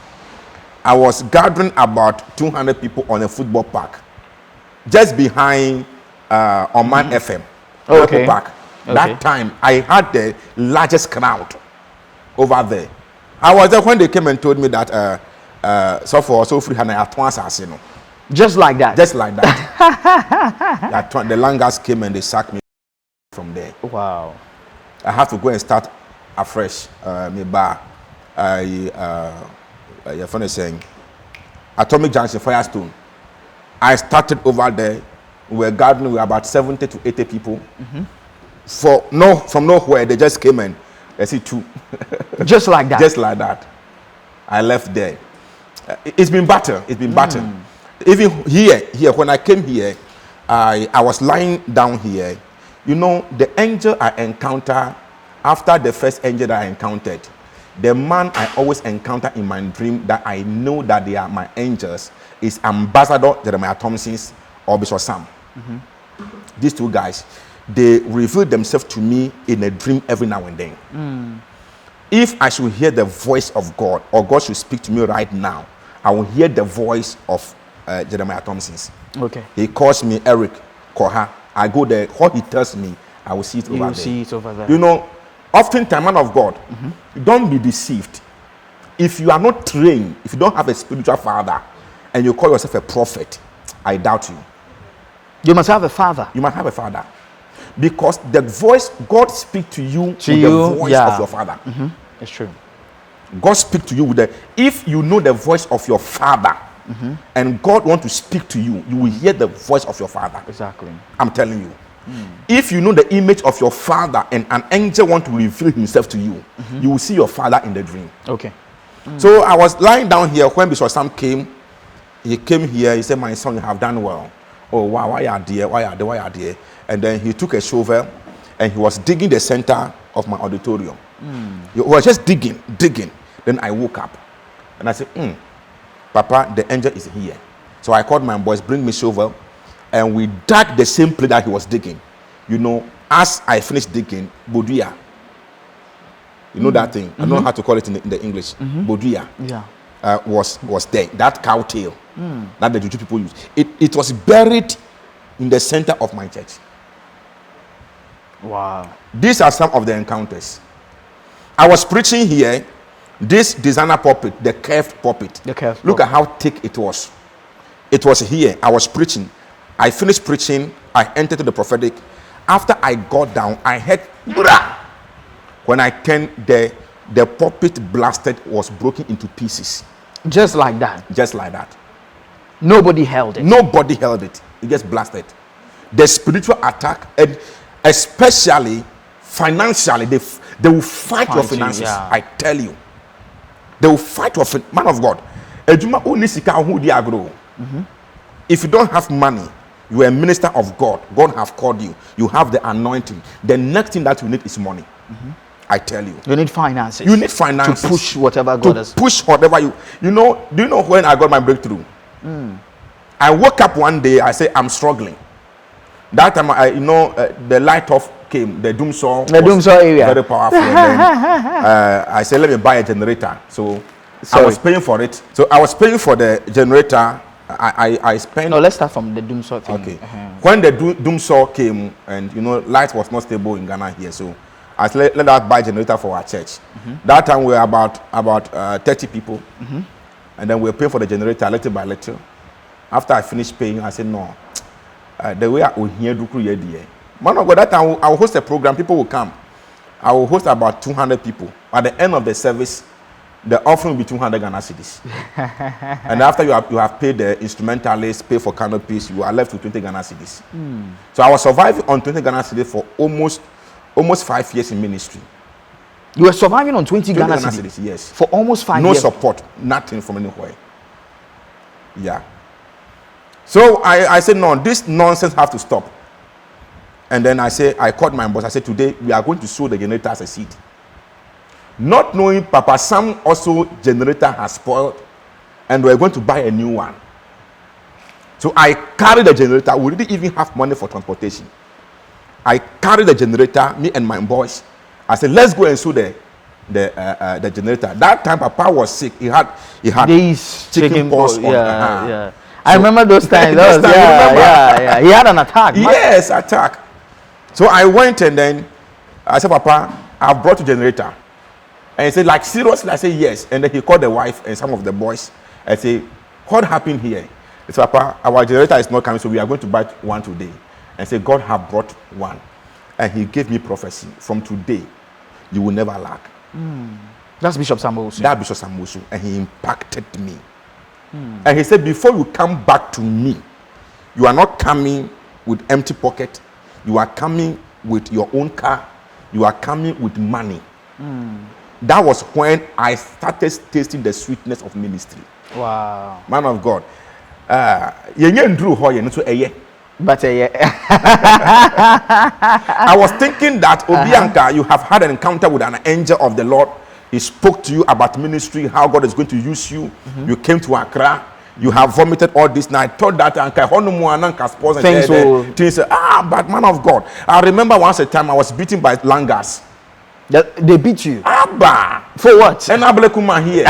I was gathering about 200 people on a football park, just behind Oman FM, okay. Park. That time, I had the largest crowd over there. I was there when they came and told me that so free and just like that. Just like that. The Langas came and they sacked me from there. Wow. I have to go and start afresh. Your friend is saying Atomic Junction, Firestone. I started over there. We were gathering with about 70 to 80 people. From nowhere, they just came and I see two. Just like that. Just like that. I left there. It's been battle. It's been battle. Even here, when I came here, I was lying down here. The angel I encountered after the first angel that I encountered, the man I always encounter in my dream that I know that they are my angels is Ambassador Jeremiah Thompson's or Bishop Sam. These two guys, they reveal themselves to me in a dream every now and then. If I should hear the voice of God or God should speak to me right now, I will hear the voice of Jeremiah Thompson's. Okay. He calls me Eric Koha. I go there. What he tells me, I will see it over there. You see it over there. Oftentimes, man of God, don't be deceived. if you are not trained, if you don't have a spiritual father, and you call yourself a prophet, I doubt you. You must have a father. You must have a father. Because the voice, God speaks to you with the voice of your father. It's true. God speaks to you with the, if you know the voice of your father, and God wants to speak to you, you will hear the voice of your father. Exactly. I'm telling you. If you know the image of your father and an angel wants to reveal himself to you, you will see your father in the dream. Okay. So I was lying down here when Bishop Sam came. He came here, he said, my son, you have done well. Oh, wow, why are there? Why are there? Why are there? And then he took a shovel and he was digging the center of my auditorium. He was just digging. Then I woke up and I said, Papa, the angel is here. So I called my boys, bring me shovel, and we dug the same place that he was digging. You know, as I finished digging, Boduya. You know that thing? I don't know how to call it in the English. Boduya. Yeah. Was there. That cow tail that the Juju people use. It was buried in the center of my church. Wow. These are some of the encounters. I was preaching here. This designer pulpit, the curved pulpit. Look at how thick it was. It was here. I was preaching. I finished preaching. I entered to the prophetic. After I got down, I heard Brah! When I turned, the pulpit blasted, was broken into pieces. Just like that. Just like that. Nobody held it. Nobody held it. It just blasted. The spiritual attack, and especially financially, they will fight your finances. Yeah. I tell you. They will fight your man of God. If you don't have money, you are a minister of God. God have called you. You have the anointing. The next thing that you need is money. I tell you. You need finances. You need finances. To push whatever God has. Push whatever you know. Do you know when I got my breakthrough? I woke up one day, I said, I'm struggling. That time, the light off came, the doom saw. The doom saw area. Very powerful. And then, I said, let me buy a generator. So I was paying for it. So I was paying for the generator. I spent. No, let's start from the doom saw thing. Okay. When the doom saw came, and light was not stable in Ghana here, so I said, let us buy a generator for our church. That time we were about 30 people, and then we were paying for the generator little by little. After I finished paying, I said, no, the way I will hear man of God, that time I will host a program, people will come. I will host about 200 people. At the end of the service, the offering will be 200 Ghana cedis. And after you have paid the instrumentalists, pay for canopies, you are left with 20 Ghana cedis. So I was surviving on 20 Ghana cedis for almost 5 years in ministry. You were surviving on 20 Ghana cedis, yes. For almost 5 years. No years. support, nothing from anywhere. Yeah. So I said, no, this nonsense have to stop. And then I called my boss. I said, today we are going to sow the generator as a seed. Not knowing Papa Sam also generator has spoiled, and we're going to buy a new one. So I carried the generator. We didn't even have money for transportation. I carried the generator, me and my boys. I said, let's go and sow the generator. That time Papa was sick. He had these chicken pox. Yeah. So, I remember those times. Yeah. He had an attack. Yes, attack. So I went and then I said, Papa, I've brought a generator. And he said, like, seriously? I said, yes. And then he called the wife and some of the boys and said, what happened here? He said, Papa, our generator is not coming, so we are going to buy one today. And said, God have brought one. And he gave me prophecy. From today, you will never lack. That's Bishop Samuelson. That's Bishop Samuelson. And he impacted me. And he said, before you come back to me, you are not coming with empty pocket. You are coming with your own car. You are coming with money. That was when I started tasting the sweetness of ministry. Wow. Man of God. But I was thinking that, Obianka, you have had an encounter with an angel of the Lord. He spoke to you about ministry, how God is going to use you. You came to Accra. You have vomited all this. Now I thought that but man of God, I remember once a time I was beaten by langars. They beat you? Abba. For what? And Ablekuma here.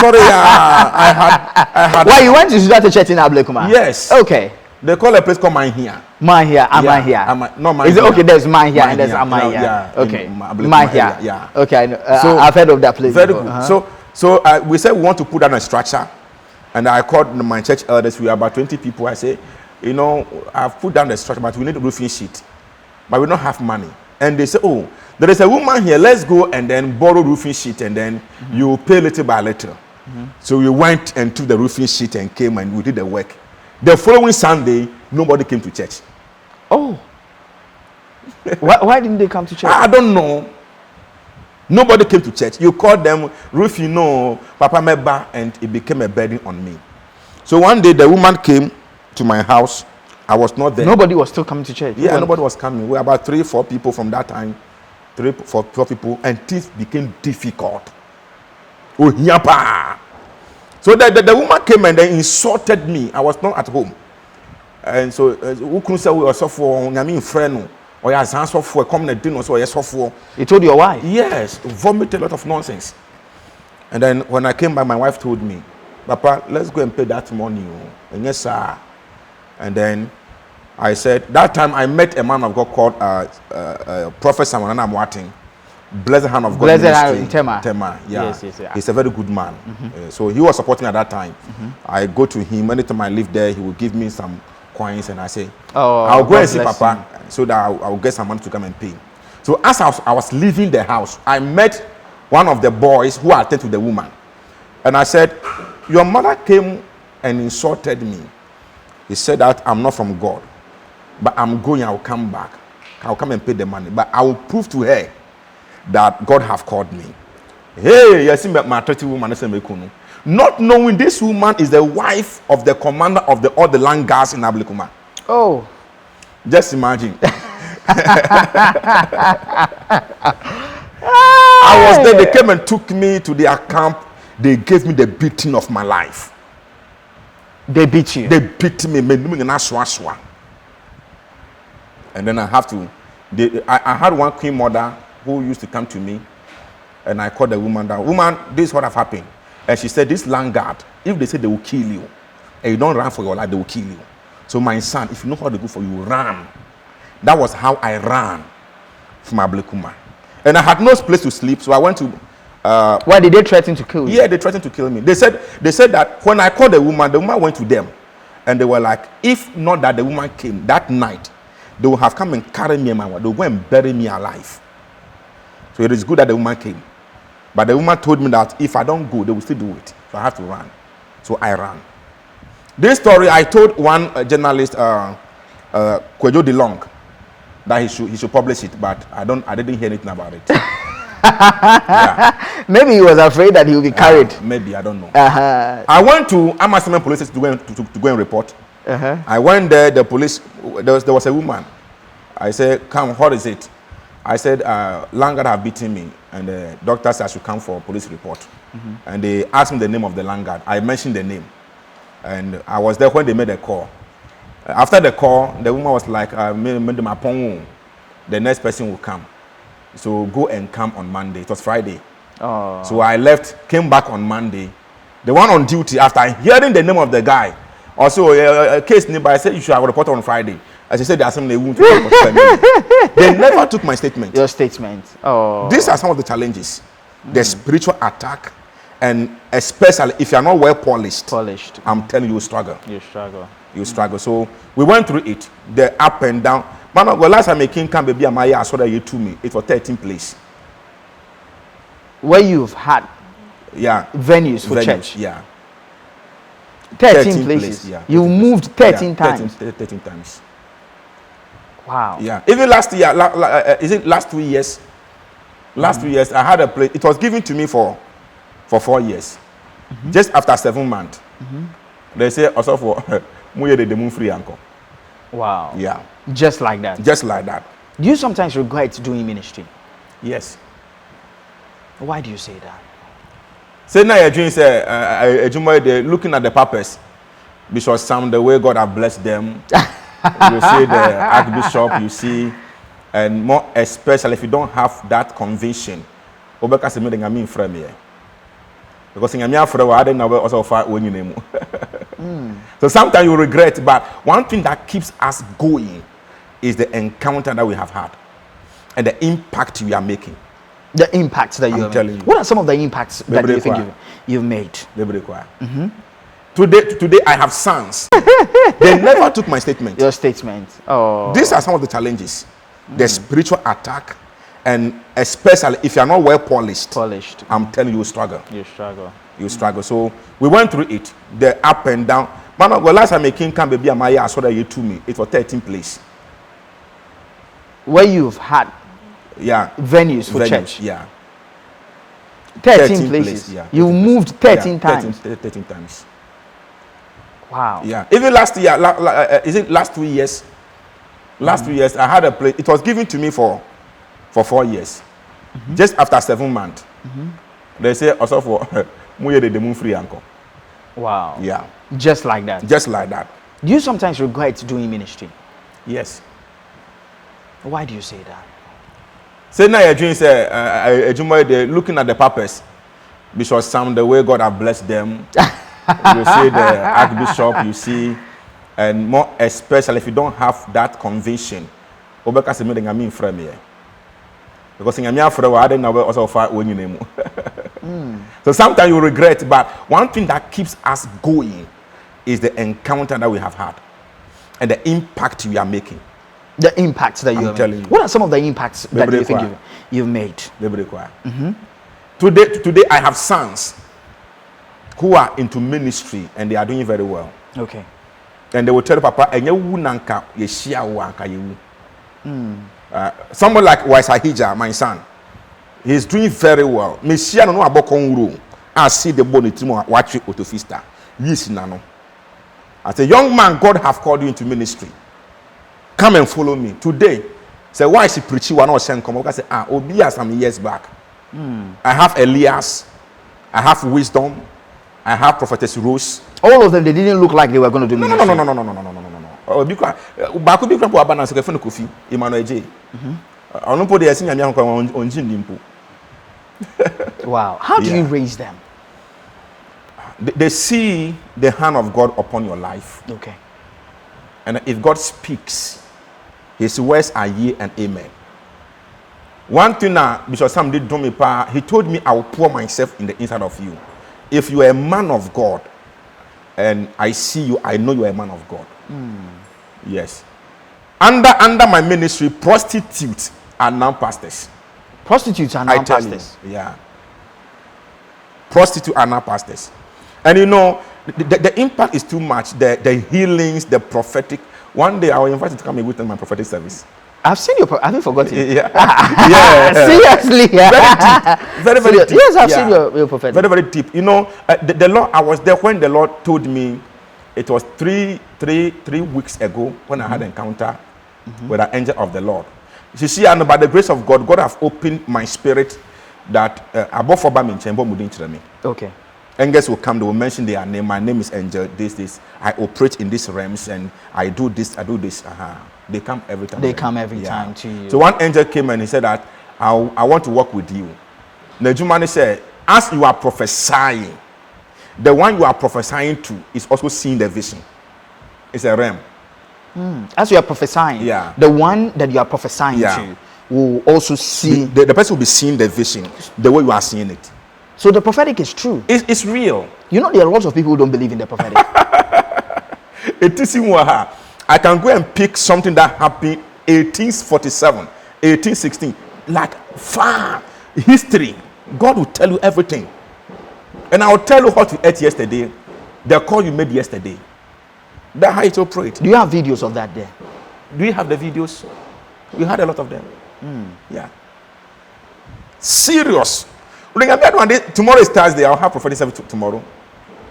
Sorry, I had. Why you went to that church in Ablekuma? Yes. Okay. They call a place called mine here. Man here, am I here? No, man Is it here. okay? There's man here Man and there's here. am I No, here. yeah, Okay. in Man here. yeah. Okay, I know. So, I've heard of that place. Very before. good. Uh-huh. So we said we want to put down a structure, and I called my church elders. We are about 20 people. I say, you know, I've put down the structure, but we need a roofing sheet, but we don't have money. And they say, oh, there is a woman here. Let's go and then borrow roofing sheet, and then you pay little by little. So we went and took the roofing sheet and came and we did the work. The following Sunday, nobody came to church. Oh. Why didn't they come to church? I don't know. Nobody came to church. You called them, Ruth, you know, Papa Meba, and it became a burden on me. So one day the woman came to my house. I was not there. Nobody was still coming to church. Yeah, nobody was coming. We were about 3-4 people from that time. 3-4 people, and things became difficult. Oh, yapa. So the woman came and then insulted me. I was not at home. And so, who couldn't say we were for Nami friend or your son for come and dinner, so yes, for. You told your wife? Yes, vomited a lot of nonsense. And then when I came back, my wife told me, Papa, let's go and pay that money. And yes, sir. And then I said, that time I met a man of God called Prophet Samuel Amwating. Blessed Hand of God. Blessed Hand Tema. Yeah. Yes. He's a very good man. So he was supporting at that time. I go to him anytime I live there. He will give me some coins, and I say, I'll go and see Papa so that I'll get some money to come and pay. So as I was leaving the house, I met one of the boys who attended to the woman, and I said, your mother came and insulted me. He said that I'm not from God, but I'm going. I'll come back. I'll come and pay the money, but I will prove to her that God have called me. Hey, you see my 30 woman, not knowing this woman is the wife of the commander of all the land guards in Ablikuma. Oh, just imagine. I was there. They came and took me to their camp. They gave me the beating of my life. They beat you? They beat me. And then I have to. I had one queen mother who used to come to me, and I called the woman down. Woman, this is what have happened. And she said, this land guard, if they say they will kill you, and you don't run for your life, they will kill you. So my son, if you know how to go for you, run. That was how I ran from Ablekuma. And I had no place to sleep, so I went to... Why did they threaten to kill you? Yeah, they threatened to kill me. They said that when I called the woman went to them. And they were like, if not that the woman came that night, they would have come and carry me and my wife. They would go and bury me alive. So it is good that the woman came. But the woman told me that if I don't go, they will still do it. So I have to run. So I ran. This story, I told one journalist, Kwejo DeLong, that he should publish it, but I didn't hear anything about it. Yeah. Maybe he was afraid that he would be carried. Maybe, I don't know. I went to Amasaman police to go and report. I went there, the police, there was a woman. I said, come, what is it? I said, Langard have beaten me, and the doctor said I should come for a police report. And they asked me the name of the Langard. I mentioned the name. And I was there when they made the call. After the call, the woman was like, the next person will come. So go and come on Monday. It was Friday. Oh. So I left, came back on Monday. The one on duty, after hearing the name of the guy, also a case nearby, I said you should have a report on Friday. As I said, the assembly won't take They never took my statement. Your statement. Oh. These are some of the challenges. The spiritual attack, and especially if you are not well polished. I'm telling you, you struggle. You struggle. So we went through it. The up and down. Man, well, last time a king came, baby, I saw that you to me. It was 13th place. Where you've had venues for church. Yeah. 13 places. Yeah. You moved 13 times. 13 times. Wow. Yeah. Even last year, is it last 2 years? Last 2 years, I had a place. It was given to me for 4 years. Just after 7 months. They say also for the moon free uncle. Wow. Yeah. Just like that. Just like that. Do you sometimes regret doing ministry? Yes. Why do you say that? Say now your dream say they're looking at the purpose. Bishop Sam, the way God have blessed them. You see the Archbishop, you see, and more especially if you don't have that conviction. Because So sometimes you regret, but one thing that keeps us going is the encounter that we have had and the impact we are making. The impacts that I'm telling you. What are some of the impacts that you think you've made? Today I have sons. They never took my statement. Your statement. Oh. These are some of the challenges. The spiritual attack, and especially if you are not well polished. I'm telling you, you struggle. You struggle. So we went through it. The up and down. Man, well, last time a king came, baby, I saw that you to me. It was 13th place. Where you've had venues for church. Yeah. 13 places. Yeah. You moved 13 times. 13 times. Wow. Yeah. Even last year, is it last 2 years? Last 2 years, I had a place. It was given to me for 4 years. Just after 7 months. They say also for the moon free uncle. Wow. Yeah. Just like that. Just like that. Do you sometimes regret doing ministry? Yes. Why do you say that? Say now your dream say looking at the purpose. Bishop Sam, the way God have blessed them. You see the Archbishop, you see, and more especially if you don't have that conviction. Because so sometimes you regret, but one thing that keeps us going is the encounter that we have had and the impact we are making. The impacts that you are telling you. What are some of the impacts that you think you've made? Today I have sons who are into ministry and they are doing very well. Okay. And they will tell Papa, someone like Waisahija, my son, he's doing very well. Messiah no abokon I see the bone timo watch autofista. Yes, nano. As a young man, God have called you into ministry. Come and follow me. Today, say why is he preaching one or send come? I say, Obia some years back. I have Elias, I have wisdom, I have prophetess Rose. All of them, they didn't look like they were going to do ministry. No. Because Baku be crap abana se kefun kofi Emmanuel J. Onu po de esi nyame anko onji nimpo. Wow. How do you raise them? They see the hand of God upon your life. Okay. And if God speaks, his words are yea and amen. One thing that Bishop Sam did do me, he told me I will pour myself in the inside of you. If you are a man of God, and I see you, I know you are a man of God. Yes. Under my ministry, prostitutes are now pastors. Prostitutes are now pastors. Yeah. Prostitutes are now pastors. And you know, the impact is too much. The healings, the prophetic. One day I will invite you to come and witness my prophetic service. I've seen your. Have you forgotten? Yeah. Seriously. Very deep. Yes, I've seen your prophetic. Very deep. You know, the Lord. I was there when the Lord told me. It was three weeks ago when I had an encounter with an angel of the Lord. You see, and by the grace of God, God have opened my spirit that above for me. Okay. Angels will come, they will mention their name. My name is Angel. This. I operate in these realms and I do this. They come every time. They come every time to you. So one angel came and he said that I want to work with you. Nejumani said, as you are prophesying, the one you are prophesying to is also seeing the vision. It's a realm. As you are prophesying, the one that you are prophesying to will also see. The person will be seeing the vision the way you are seeing it. So the prophetic is true. It's real. You know, there are lots of people who don't believe in the prophetic. It is in I can go and pick something that happened 1847, 1816, like far history. God will tell you everything. And I will tell you what you ate yesterday, the call you made yesterday. That's how it operates. Do you have videos of that there? Do you have the videos? We had a lot of them. Yeah. Serious. Tomorrow is Thursday. I'll have prophetic service tomorrow.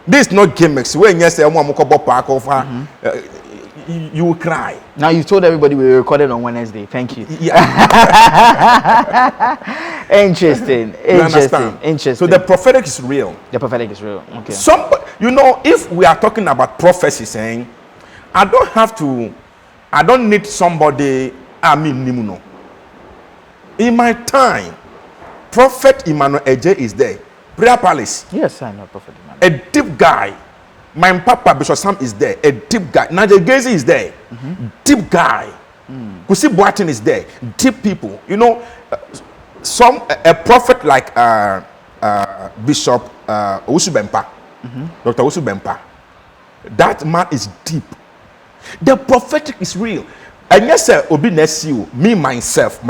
This is not gimmicks. When you say you will cry. Now you've told everybody we recorded on Wednesday. Thank you. Yeah. Interesting. So the prophetic is real. The prophetic is real. Okay. You know, if we are talking about prophecy, saying, I don't need somebody. In my time, Prophet Emmanuel Eje is there. Prayer Palace. Yes, I know Prophet Emmanuel. A deep guy. My Papa Bishop Sam is there. A deep guy. Nadia Gezi is there. Deep guy. Kusi Boateng is there. Deep people. You know, a prophet like Bishop Owusu Bempah, Dr. Owusu Bempah, that man is deep. The prophetic is real. And yes, sir, Obi Nesiu, me myself,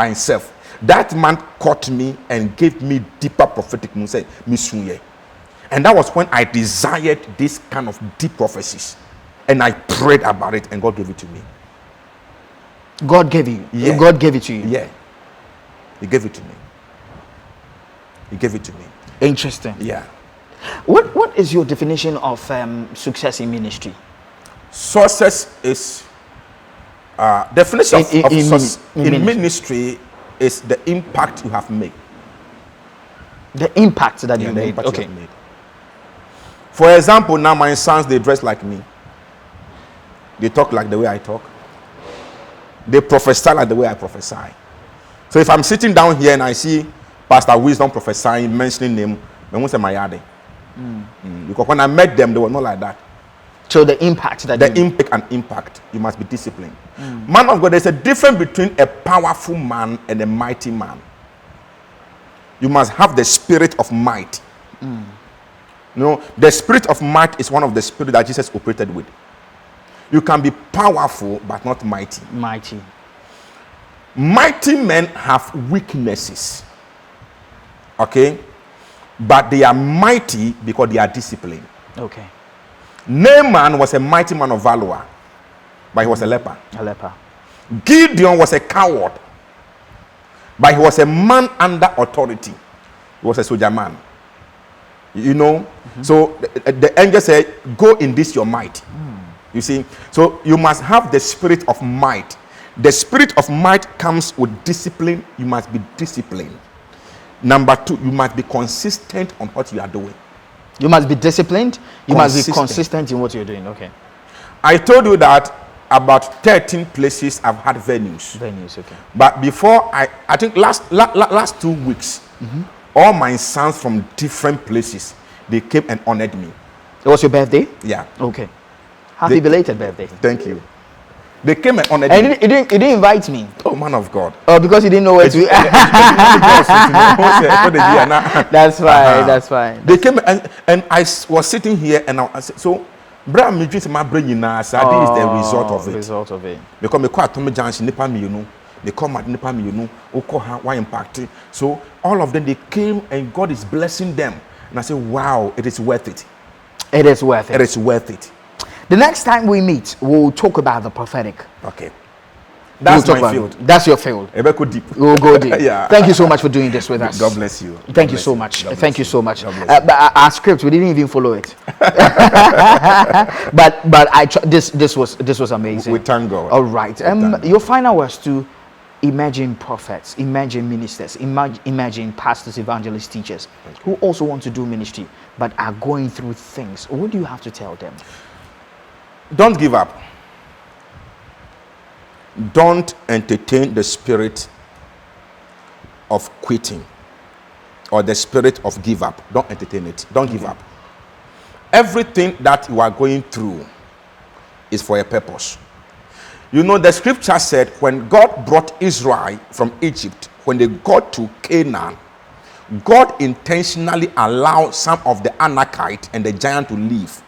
that man caught me and gave me deeper prophetic news. And that was when I desired this kind of deep prophecies. And I prayed about it, and God gave it to me. God gave you? Yeah. God gave it to you? Yeah. He gave it to me. He gave it to me. Interesting. Yeah. What is your definition of success in ministry? Success is definition of success in ministry is the impact you have made. The impact that you made. Impact Okay. you have made. For example, now my sons, they dress like me. They talk like the way I talk. They prophesy like the way I prophesy. So if I'm sitting down here and I see Pastor Wisdom prophesying, mentioning name, I won't say my yard. Because when I met them, they were not like that. So the impact that impact, you must be disciplined. Man of God, there's a difference between a powerful man and a mighty man. You must have the spirit of might. You know, the spirit of might is one of the spirits that Jesus operated with. You can be powerful but not mighty. Mighty men have weaknesses. Okay? But they are mighty because they are disciplined. Okay. Naaman was a mighty man of valor, but he was a leper. Gideon was a coward, but he was a man under authority. He was a soldier man. You know? So the angel said, go in this your might. You see? So you must have the spirit of might. The spirit of might comes with discipline. You must be disciplined. Number 2, you must be consistent on what you are doing. You must be disciplined. You must be consistent in what you're doing. Okay. I told you that about 13 places I've had venues. Okay. But before I think last 2 weeks, all my sons from different places, they came and honored me. It was your birthday? Yeah. Okay. Happy belated birthday. Thank you. They came and honored me. And you didn't invite me. Oh, man of God. Oh, because you didn't know where to. That's fine. That's fine. They came and I was sitting here and I said, so, bra me drink my brain now. So this is the result of it. Because me quite Tommy Johnson, nipa me, you know. They come at nipa me, you know. Why impact? So all of them, they came and God is blessing them. And I said, wow, it is worth it. It is worth it. It is worth it. The next time we meet, we'll talk about the prophetic. Okay. That's my field. That's your field. We'll go deep. We'll go deep. Yeah. Thank you so much for doing this with us. God bless you. Thank you so much. Thank you so much. But our script, we didn't even follow it. but this was amazing. We thank God. All right. Your final words to emerging prophets, emerging ministers, emerging pastors, evangelists, teachers who also want to do ministry but are going through things. What do you have to tell them? Don't give up. Don't entertain the spirit of quitting or the spirit of give up. Don't entertain it. Don't give up. Everything that you are going through is for a purpose. You know, the scripture said when God brought Israel from Egypt, when they got to Canaan, God intentionally allowed some of the Anakites and the giant to leave,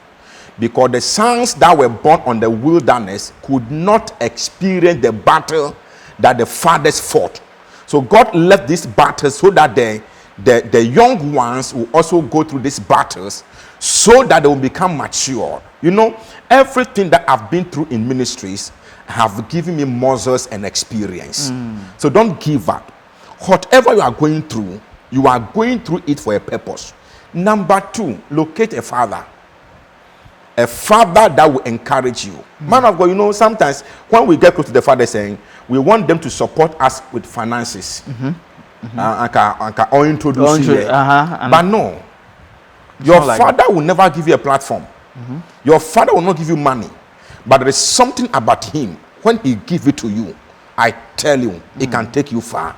because the sons that were born on the wilderness could not experience the battle that the fathers fought. So God left these battles so that the young ones will also go through these battles so that they will become mature. You know, everything that I've been through in ministries have given me muscles and experience. So don't give up. Whatever you are going through it for a purpose. Number 2, locate a father. A father that will encourage you. Man of God, you know, sometimes when we get close to the father saying, we want them to support us with finances. Or introduce you. But no, your father will never give you a platform. Your father will not give you money. But there is something about him. When he gives it to you, I tell you, it can take you far.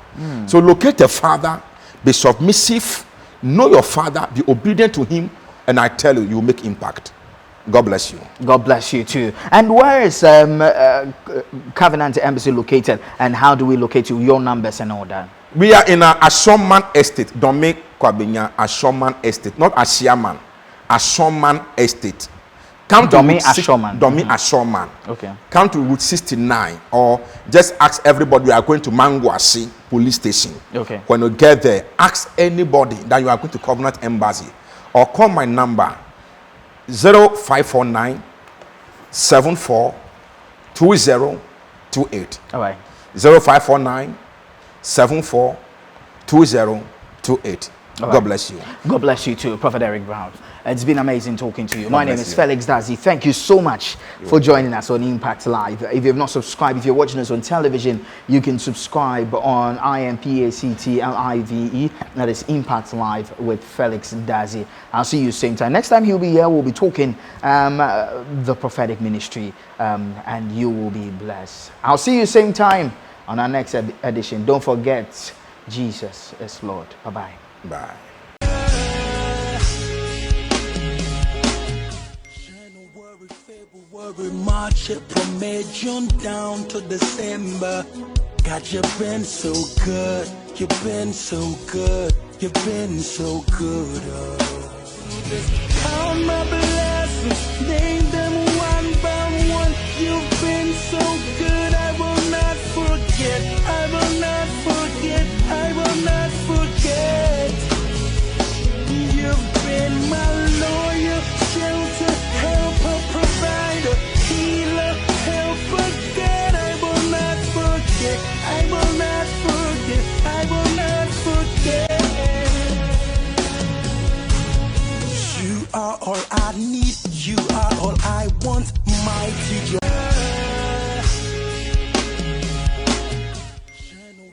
So locate a father, be submissive, know your father, be obedient to him, and I tell you, you will make impact. God bless you. God bless you too. And where is Covenant Embassy located, and how do we locate you? Your numbers and all that. We are in Ashoman Estate, Dome Kwabenya, Ashoman Estate, not Ashiaman, Ashoman Estate. Come to Dome Route Ashoman. Dome Ashoman. Okay. Come to Route 69, or just ask everybody you are going to Manguasi Police Station. Okay. When you get there, ask anybody that you are going to Covenant Embassy, or call my number 0549 74 2028. All right. 0549 74 2028. All God right. bless you. God bless you too, Prophet Eric Brown. It's been amazing talking to you. My name bless is you. Felix Dazi. Thank you so much for joining us on Impact Live. If you have not subscribed, if you're watching us on television, you can subscribe on IMPACTLIVE. That is Impact Live with Felix Dazi. I'll see you same time. Next time he'll be here, we'll be talking the prophetic ministry, and you will be blessed. I'll see you same time on our next edition. Don't forget, Jesus is Lord. Bye-bye. Bye. February, March, April, May, June down to December. God, you've been so good. You've been so good. You've been so good. Count my blessings, name them.